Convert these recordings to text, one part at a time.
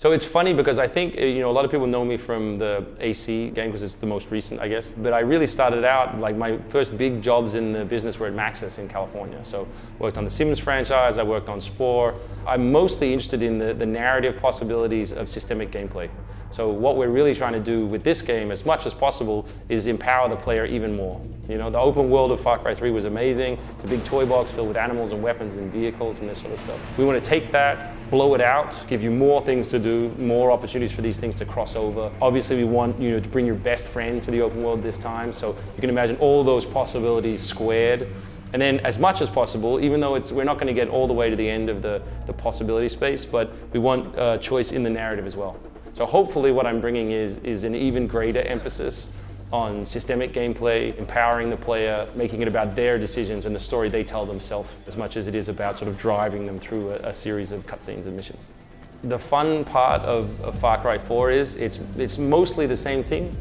So it's funny because I think, a lot of people know me from the AC game because it's the most recent, I guess. But I really started out, like my first big jobs in the business were at Maxis in California. So I worked on the Sims franchise, I worked on Spore. I'm mostly interested in the narrative possibilities of systemic gameplay. So what we're really trying to do with this game, as much as possible, is empower the player even more. The open world of FarCry 3 was amazing. It's a big toy box filled with animals and weapons and vehicles and this sort of stuff. We want to take that, blow it out, give you more things to do, more opportunities for these things to cross over. Obviously, we want to bring your best friend to the open world this time, so you can imagine all those possibilities squared. And then as much as possible, even though we're not going to get all the way to the end of the possibility space, but we want choice in the narrative as well. So hopefully what I'm bringing is an even greater emphasis on systemic gameplay, empowering the player, making it about their decisions and the story they tell themselves, as much as it is about sort of driving them through a series of cutscenes and missions. The fun part of Far Cry 4 is it's mostly the same team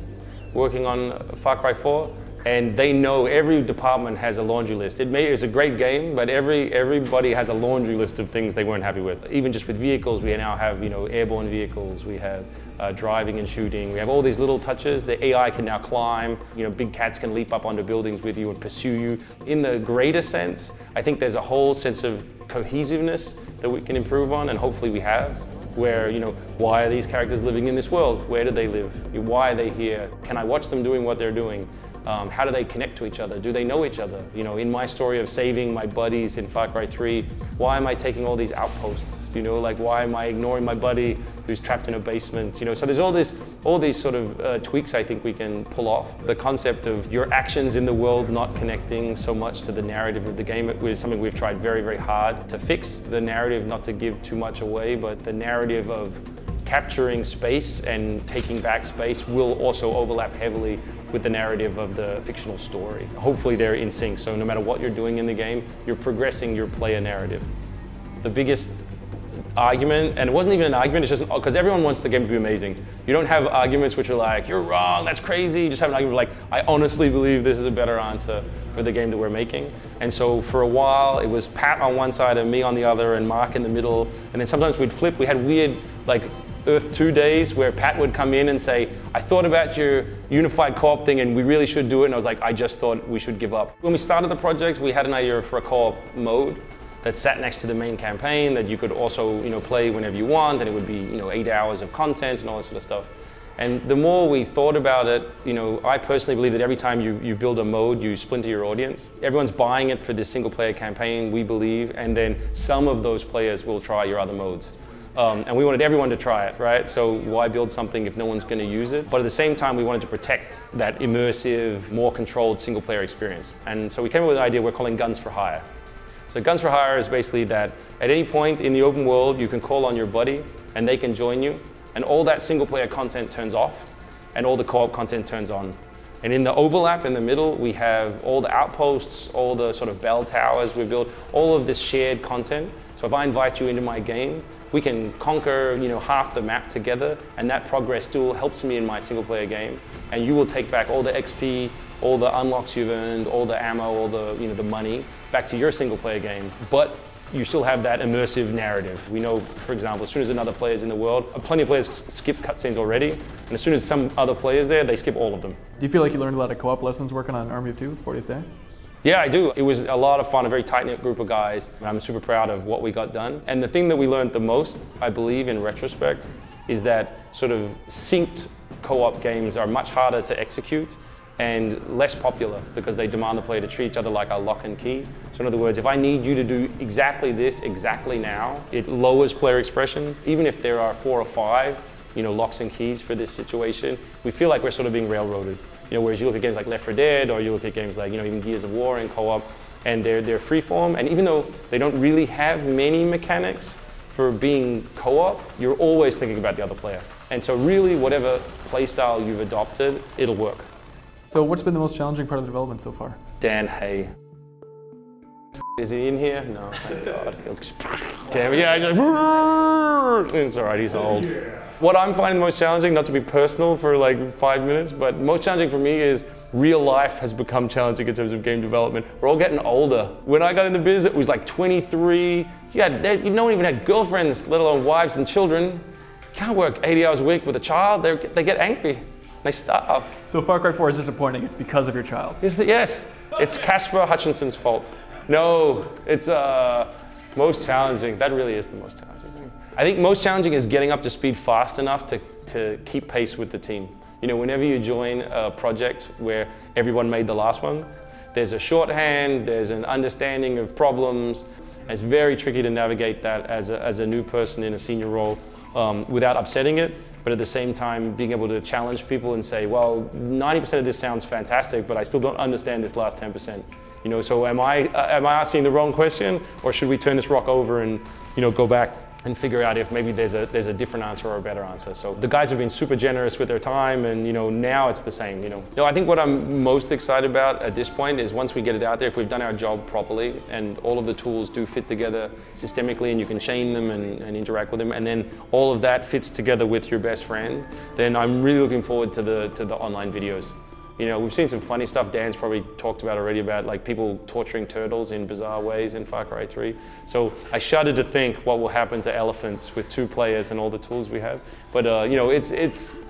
working on Far Cry 4, and they know every department has a laundry list. It's a great game, but everybody has a laundry list of things they weren't happy with. Even just with vehicles, we now have airborne vehicles, we have driving and shooting, we have all these little touches. The AI can now climb, big cats can leap up onto buildings with you and pursue you. In the greater sense, I think there's a whole sense of cohesiveness that we can improve on, and hopefully we have. Where, why are these characters living in this world? Where do they live? Why are they here? Can I watch them doing what they're doing? How do they connect to each other? Do they know each other? In my story of saving my buddies in Far Cry 3, why am I taking all these outposts? Why am I ignoring my buddy who's trapped in a basement? So there's all these sort of tweaks I think we can pull off. The concept of your actions in the world not connecting so much to the narrative of the game is something we've tried very, very hard to fix. The narrative, not to give too much away, but the narrative of capturing space and taking back space will also overlap heavily with the narrative of the fictional story. Hopefully they're in sync, so no matter what you're doing in the game, you're progressing your player narrative. The biggest argument, and it wasn't even an argument, it's just because everyone wants the game to be amazing. You don't have arguments which are like, you're wrong, that's crazy. You just have an argument like, I honestly believe this is a better answer for the game that we're making. And so for a while, it was Pat on one side and me on the other and Mark in the middle. And then sometimes we'd flip. We had weird, like, Earth 2 days where Pat would come in and say, I thought about your unified co-op thing and we really should do it. And I was like, I just thought we should give up. When we started the project, we had an idea for a co-op mode that sat next to the main campaign that you could also play whenever you want, and it would be 8 hours of content and all that sort of stuff. And the more we thought about it, I personally believe that every time you build a mode, you splinter your audience. Everyone's buying it for this single player campaign, we believe, and then some of those players will try your other modes. And we wanted everyone to try it, right? So why build something if no one's going to use it? But at the same time, we wanted to protect that immersive, more controlled single-player experience. And so we came up with an idea we're calling Guns for Hire. So Guns for Hire is basically that at any point in the open world, you can call on your buddy and they can join you, and all that single-player content turns off and all the co-op content turns on. And in the overlap in the middle, we have all the outposts, all the sort of bell towers we've built, all of this shared content. So if I invite you into my game, we can conquer half the map together, and that progress still helps me in my single player game. And you will take back all the XP, all the unlocks you've earned, all the ammo, all the the money back to your single player game. But you still have that immersive narrative. We know, for example, as soon as another player's in the world, plenty of players skip cutscenes already, and as soon as some other player's there, they skip all of them. Do you feel like you learned a lot of co-op lessons working on Army of Two, 40th Day? Yeah, I do. It was a lot of fun, a very tight-knit group of guys. I'm super proud of what we got done. And the thing that we learned the most, I believe, in retrospect, is that sort of synced co-op games are much harder to execute and less popular because they demand the player to treat each other like a lock and key. So in other words, if I need you to do exactly this exactly now, it lowers player expression. Even if there are 4 or 5 locks and keys for this situation, we feel like we're sort of being railroaded. Whereas you look at games like Left 4 Dead, or you look at games like even Gears of War in co-op, and they're freeform, and even though they don't really have many mechanics for being co-op, you're always thinking about the other player. And so really, whatever playstyle you've adopted, it'll work. So what's been the most challenging part of the development so far? Dan Hay. Is he in here? No, thank God. He looks, damn it, yeah, it's all right, he's old. What I'm finding the most challenging, not to be personal for like 5 minutes, but most challenging for me is real life has become challenging in terms of game development. We're all getting older. When I got in the biz, it was like 23. No one even had girlfriends, let alone wives and children. can't work 80 hours a week with a child. They get angry. They starve. So Far Cry 4 is disappointing. It's because of your child. Yes, it's Casper Hutchinson's fault. No, it's most challenging. That really is the most challenging thing. I think most challenging is getting up to speed fast enough to keep pace with the team. You know, whenever you join a project where everyone made the last one, there's a shorthand, there's an understanding of problems. It's very tricky to navigate that as a new person in a senior role without upsetting it, but at the same time being able to challenge people and say, well, 90% of this sounds fantastic, but I still don't understand this last 10%. You know, so am I asking the wrong question, or should we turn this rock over and, you know, go back and figure out if maybe there's a different answer or a better answer. So the guys have been super generous with their time, and you know, now it's the same. You know, I think what I'm most excited about at this point is once we get it out there, if we've done our job properly and all of the tools do fit together systemically and you can chain them and interact with them, and then all of that fits together with your best friend, then I'm really looking forward to the online videos. You know, we've seen some funny stuff. Dan's probably talked about already about like people torturing turtles in bizarre ways in Far Cry 3. So I shudder to think what will happen to elephants with 2 players and all the tools we have. But you know, it's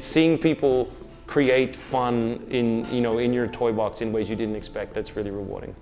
seeing people create fun in your toy box in ways you didn't expect. That's really rewarding.